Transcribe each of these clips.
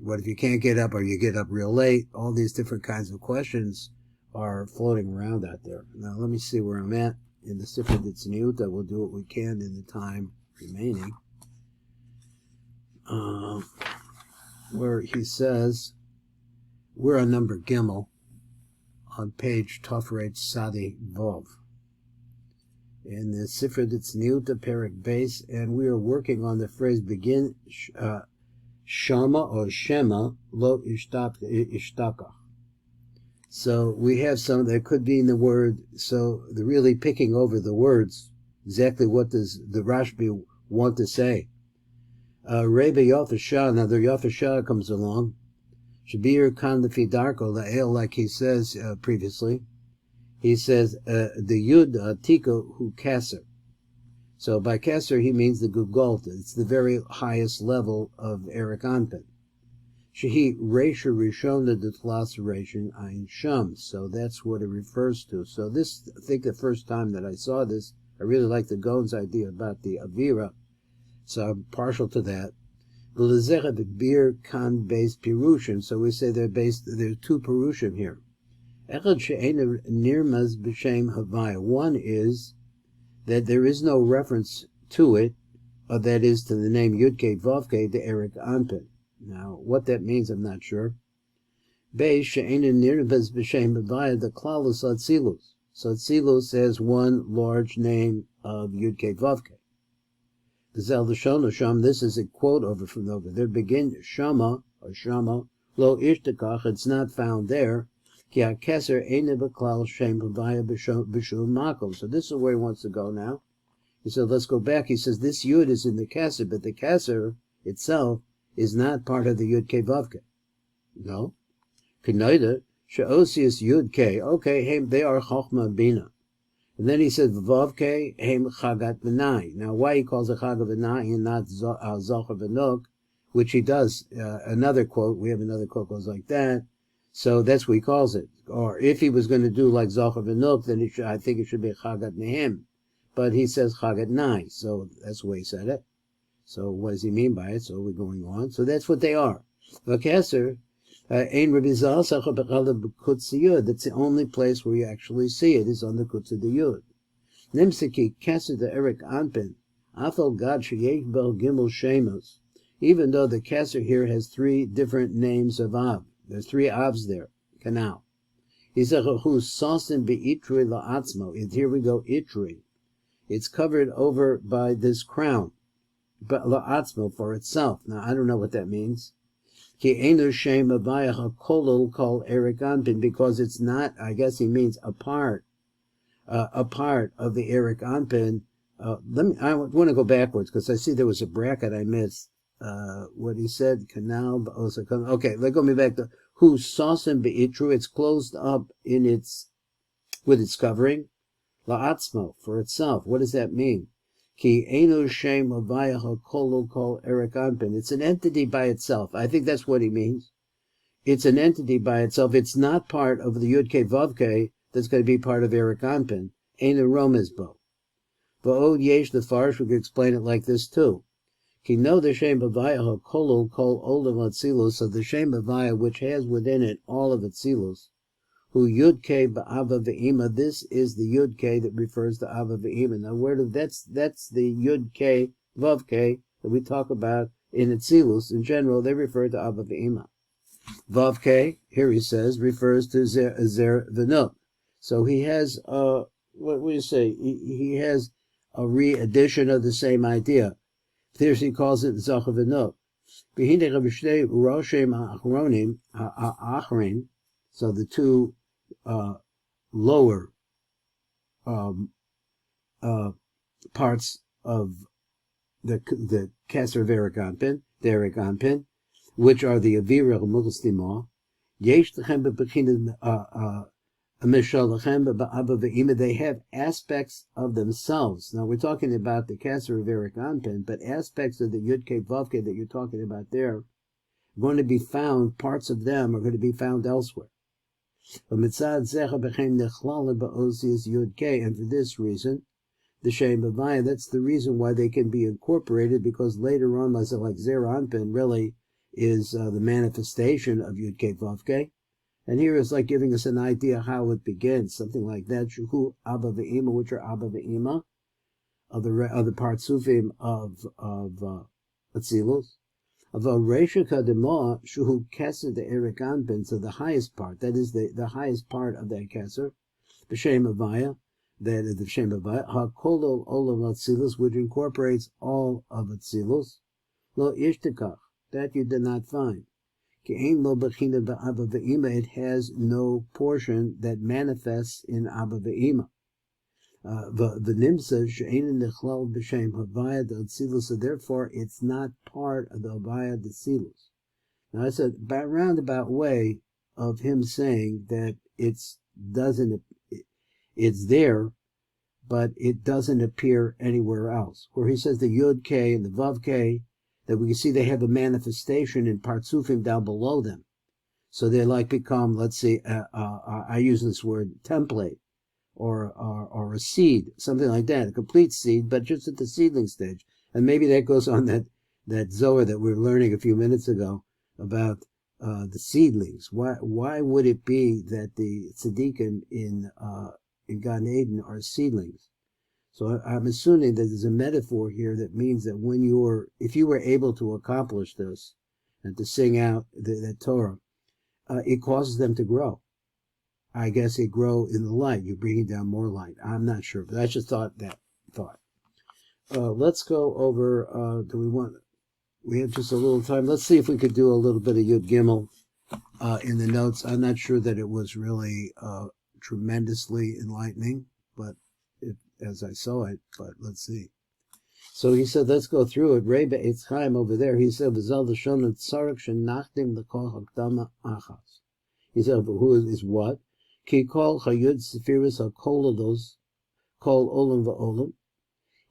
What if you can't get up or you get up real late? All these different kinds of questions are floating around out there. Now, let me see where I'm at in the Sifra Ditzniuta. We'll do what we can in the time remaining. Where he says, we're on number Gimel, on page Tofret Sadi Vov. In the Sifra Ditzniuta Perek Beis, and we are working on the phrase begin, Shama or Shema, Lo Ishtaka. So we have some that could be in the word, so they're really picking over the words. Exactly what does the Rashbi want to say? Rabbi Yafeh Shah, now the Yafeh Shah comes along. Shabir Khan Lefi Darko La'el, like he says previously. He says, the Yud Tika Hu Kasser. So by Kasser he means the Gugolta. It's the very highest level of Eric Anpin. Shehi Reisha Rishona Detlas Reishin Ein Sham. So that's what it refers to. So this, I think the first time that I saw this, I really like the Gaon's idea about the Avira. So I'm partial to that. Bir kan based Pirushim. So we say there's two Pirushim here. One is that there is no reference to it, or that is to the name Yudke Vavke, the Eric Anpin. Now, what that means, I'm not sure. The Klalus Atzilus. So Atzilus has one large name of Yudke Vavke. The Zeldashon Sham, this is a quote over from over there. Begin Shama, or Shama, Lo Ishtakach, it's not found there. So this is where he wants to go now. He said, let's go back. He says, this Yud is in the Kesser, but the Kesser itself is not part of the Yud Ke Vavke. No. K'noida, she'osius Yud Ke. Okay, they are Chochma Bina. And then he said, Vavke, hem Chagat V'nai. Now, why he calls it Chagat V'nai and not Zohar V'nuk, which he does, another quote, we have another quote goes like that. So that's what he calls it. Or if he was going to do like Zohar V'nuk, then I think it should be Chagat Nehem. But he says Chagat Nai. So that's the way he said it. So what does he mean by it? So we're going on. So that's what they are. V'keser, Ein Rabbi Zal Sacha B'chala B'kutz Yud. That's the only place where you actually see it, is on the Kutz of the Yud. Nimsiki Keser the Eric Anpin. Afal Gad Sheyech Bel Gimel Shemos. Even though the Keser here has three different names of Av. There's three Avs there. Canal. He said, who's Sausin Be'itri La'atzmo. Here we go, Itri. It's covered over by this crown. But La'atzmo, for itself. Now, I don't know what that means. Ki Einu Shem Avayach HaKolol Kol Eric Anpin, because it's not, I guess he means a part of the Eric Anpin. I want to go backwards, because I see there was a bracket I missed. What he said, canal, okay, let me back to who saucin be'itru, it's closed up in with its covering, la'atzmo, for itself. What does that mean? Ki einu shem avayach kolol kol Eric Anpin. It's an entity by itself. I think that's what he means. It's an entity by itself. It's not part of the Yud Ke Vavke that's going to be part of Eric Anpin. Einu romezbo. Va'od yesh the Farsh, we could explain it like this too. Ki no the Shem Bavaya HaKolol Kol Olam Atzilus, so the Shem Bavaya, which has within it all of Atzilus, who Yud Ke Ba'ava Ve'ima, this is the Yud Ke that refers to Ava Ve'ima. Now, that's the Yud Ke Vav Ke that we talk about in Atzilus. In general, they refer to Ava Ve'ima. Vav Ke, here he says, refers to Zer V'nuk. So he has, what do you say? He has a re-edition of the same idea. There he calls it Zohar V'nuk. So the two lower parts of the Kesser of Eric Anpin, the Eric Anpin, which are the Avira Mugstima, Yesh Lechem B'Bechinah they have aspects of themselves. Now we're talking about the Kesser of Eric Anpin, but aspects of the Yud Ke Vavke that you're talking about there are going to be found, parts of them are going to be found elsewhere. And for this reason, the Shem Bavaya, that's the reason why they can be incorporated, because later on, like Zer Anpin really is the manifestation of Yud Kei Vav Kei. And here is like giving us an idea how it begins, something like that. Shuhu Abba Ve'ima, which are Abba Ve'ima, of the partsufim of Atzilus. Of a Reisha Kadimah, Shuhu Keser the Erik Anpin, so the highest part, that is the highest part of that Keser, B'Shem Avaya, that is the Shem Avaya, HaKolol Olam Atzilus, which incorporates all of Atzilus. Lo Ishtikach, that you did not find. It has no portion that manifests in Abba Ve'ima. So therefore it's not part of the Havaya D'Tzilus. Now it's a roundabout way of him saying that it's there, but it doesn't appear anywhere else. Where he says the Yud K and the Vav K, that we can see they have a manifestation in Partsufim down below them. So they like become, let's see, I use this word, template, or a seed, something like that, a complete seed, but just at the seedling stage. And maybe that goes on that Zohar that we were learning a few minutes ago about the seedlings. Why would it be that the tzaddikim in Gan Eden are seedlings? So I'm assuming that there's a metaphor here that means that if you were able to accomplish this and to sing out the Torah, it causes them to grow. I guess they grow in the light. You're bringing down more light. I'm not sure, but I just thought that thought. Let's go over, we have just a little time. Let's see if we could do a little bit of Yud Gimel in the notes. I'm not sure that it was really tremendously enlightening, but as I saw it, but let's see. So he said, let's go through it. Rebbe Eitz Chaim over there, he said, V'zal l'shon tzarek shenachdim l'kol hakdama achas. He said, but who is what? Ki kol chayud sefiris hakolados, kol olam v'olam.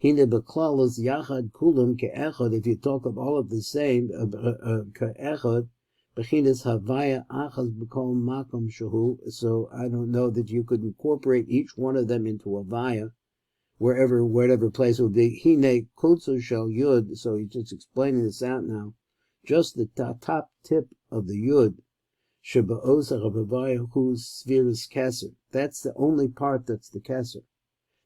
Hine beklalos yachad kulam ke'echad, if you talk of all of the same, ke'echad, b'chinas havaya achas b'kol makom shahu. So I don't know that you could incorporate each one of them into havaya, whatever place it would be. Hine kutsu shel yud, so he's just explaining this out now. Just the top tip of the yud, sheba'osach havaya whose spheres keser. That's the only part that's the keser.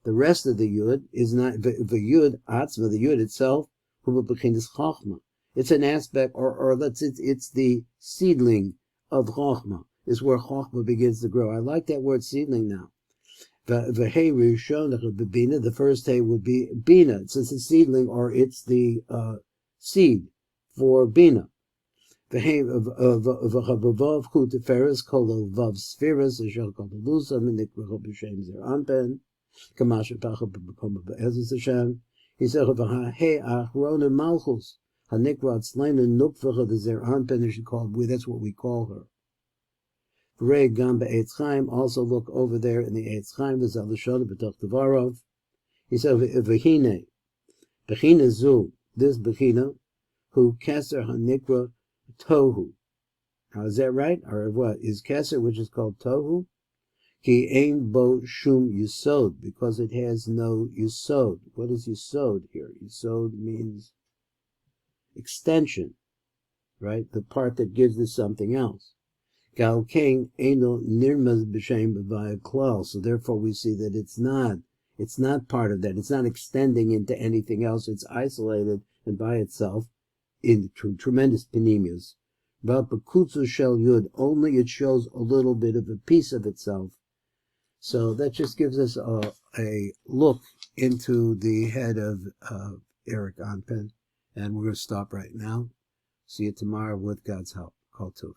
The rest of the yud is not the yud atzma, the yud itself. Hu b'chinas chachma. It's an aspect, it's the seedling of chachma. Is where chachma begins to grow. I like that word seedling now. The first hay would be bina. It's a seedling, or it's the seed for bina. The hay of vav kuteferes kol vav spheres ashel kol lusa minik b'shem zer anpen kamash pachah b'kom b'ezes Hashem. He said hey achrona malchus hanikrat slaina nukvacha the zer anpen. That's what we call her. Rei Gam Be'etz Chaim, also look over there in the Eitz Chaim, there's Alashon B'toch Devarov. He said, V'hine, B'china Zu, this B'china, who Keser HaNikra Tohu. Now, is that right? Or what? Is Keser, which is called Tohu? Ki Ein Bo Shum Yisod, because it has no Yisod. What is Yisod here? Yisod means extension, right? The part that gives us something else. So therefore we see that it's not part of that. It's not extending into anything else. It's isolated and by itself in tremendous panemias. But Bekutsu Shel Yud, only it shows a little bit of a piece of itself. So that just gives us a look into the head of Eric Anpen. And we're going to stop right now. See you tomorrow with God's help. Kol Tov.